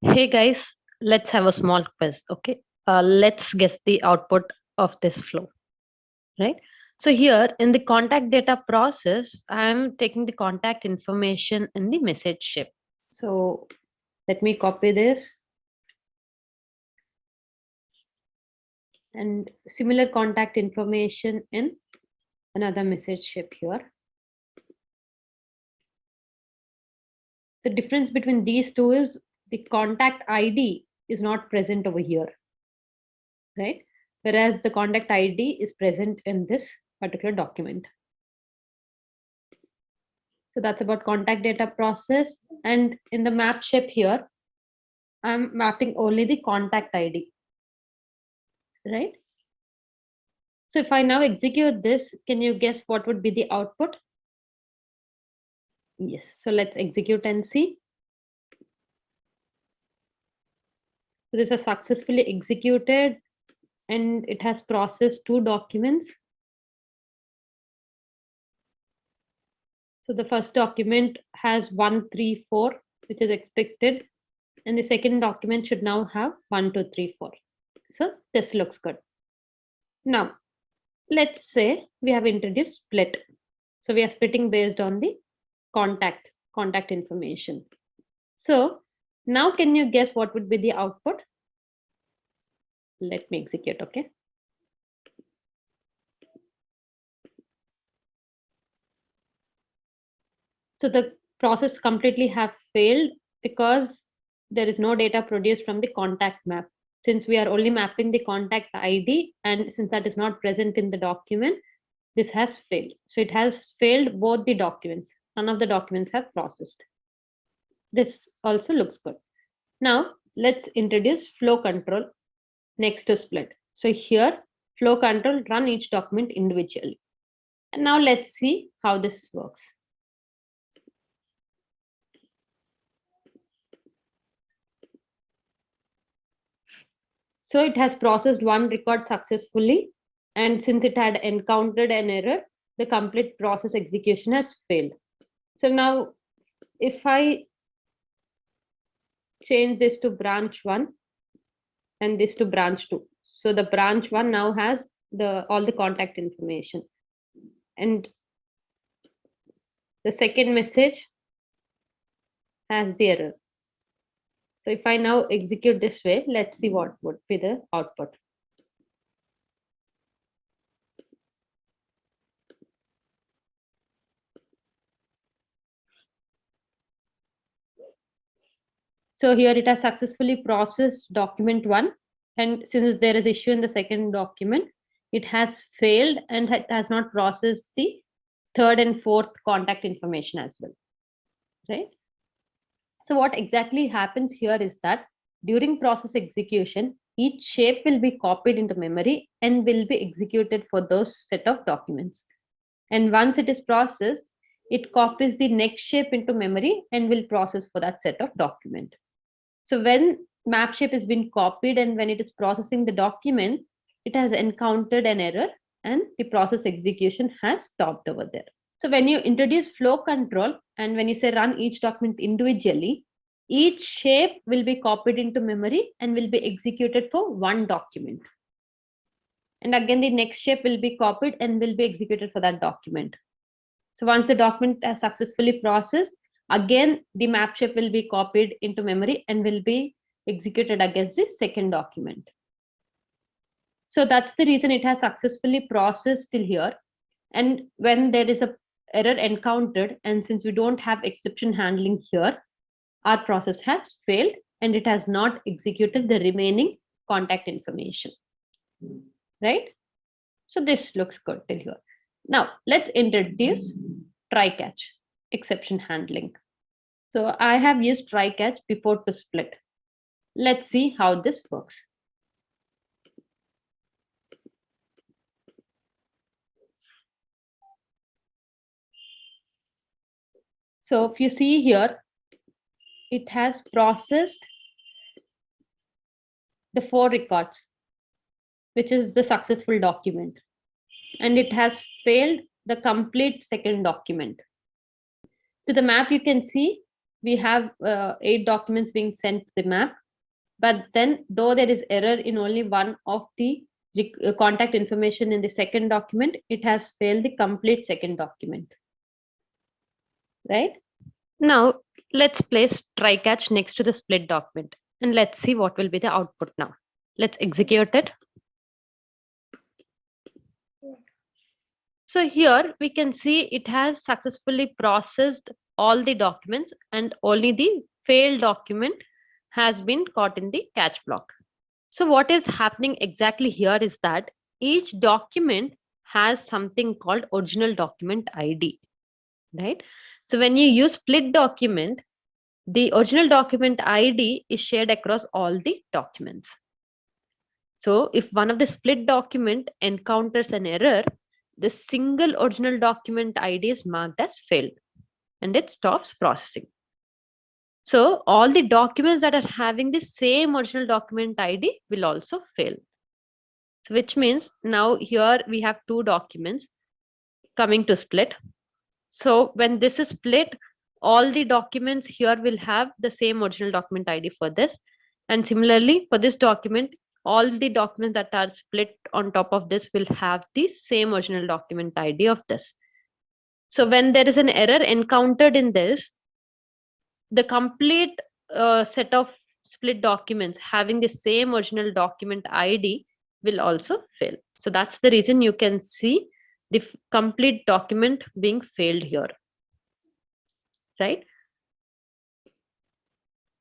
Hey guys, let's have a small quiz. Okay, let's guess the output of this flow, right? So here in the contact data process, I'm taking the contact information in the message shape. So let me copy this and similar contact information in another message shape here. The difference between these two is the contact ID is not present over here, right? Whereas the contact ID is present in this particular document. So that's about contact data process. And in the map shape here, I'm mapping only the contact ID, right? So if I now execute this, can you guess what would be the output? Yes. So let's execute and see. So this is successfully executed and it has processed two documents. So the first document has 134, which is expected. And the second document should now have 1234. So this looks good. Now, let's say we have introduced split. So we are splitting based on the contact information. So now can you guess what would be the output? Let me execute, okay? So the process completely have failed because there is no data produced from the contact map. Since we are only mapping the contact ID and since that is not present in the document, this has failed. So it has failed both the documents. None of the documents have processed. This also looks good. Now let's introduce flow control next to split. So here flow control run each document individually. And now let's see how this works. So it has processed one record successfully. And since it had encountered an error, the complete process execution has failed. So now if I change this to branch 1 and this to branch 2. So the branch 1 now has all the contact information. And the second message has the error. So if I now execute this way, let's see what would be the output. So here it has successfully processed document 1. And since there is issue in the second document, it has failed and it has not processed the third and fourth contact information as well, right? So what exactly happens here is that during process execution, each shape will be copied into memory and will be executed for those set of documents. And once it is processed, it copies the next shape into memory and will process for that set of document. So when map shape has been copied and when it is processing the document, it has encountered an error and the process execution has stopped over there. So when you introduce flow control and when you say run each document individually, each shape will be copied into memory and will be executed for one document. And again, the next shape will be copied and will be executed for that document. So once the document is successfully processed, again, the map shape will be copied into memory and will be executed against the second document. So that's the reason it has successfully processed till here. And when there is a error encountered, and since we don't have exception handling here, our process has failed and it has not executed the remaining contact information, right? So this looks good till here. Now let's introduce try catch exception handling. So I have used try catch before to split. Let's see how this works. So if you see here, it has processed the 4 records, which is the successful document, and it has failed the complete second document. To the map, you can see we have 8 documents being sent to the map, but then though there is error in only one of the contact information in the second document, it has failed the complete second document, right? Now let's place try catch next to the split document and let's see what will be the output now. Let's execute it. So here we can see it has successfully processed all the documents and only the failed document has been caught in the catch block. So what is happening exactly here is that each document has something called original document ID, right? So when you use split document, the original document ID is shared across all the documents. So if one of the split document encounters an error, the single original document ID is marked as failed and it stops processing. So all the documents that are having the same original document ID will also fail. So which means now here we have two documents coming to split. So when this is split, all the documents here will have the same original document ID for this. And similarly for this document, all the documents that are split on top of this will have the same original document ID of this. So when there is an error encountered in this, the complete set of split documents having the same original document ID will also fail. So that's the reason you can see the complete document being failed here, right?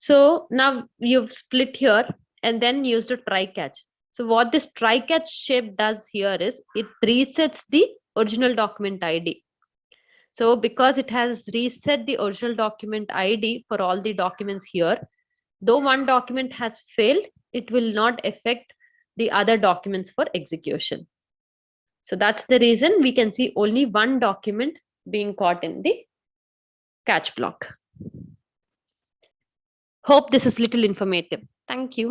So now you've split here and then used a try catch. So what this try catch shape does here is it resets the original document ID. So because it has reset the original document ID for all the documents here, though one document has failed, it will not affect the other documents for execution. So that's the reason we can see only one document being caught in the catch block. Hope this is little informative. Thank you.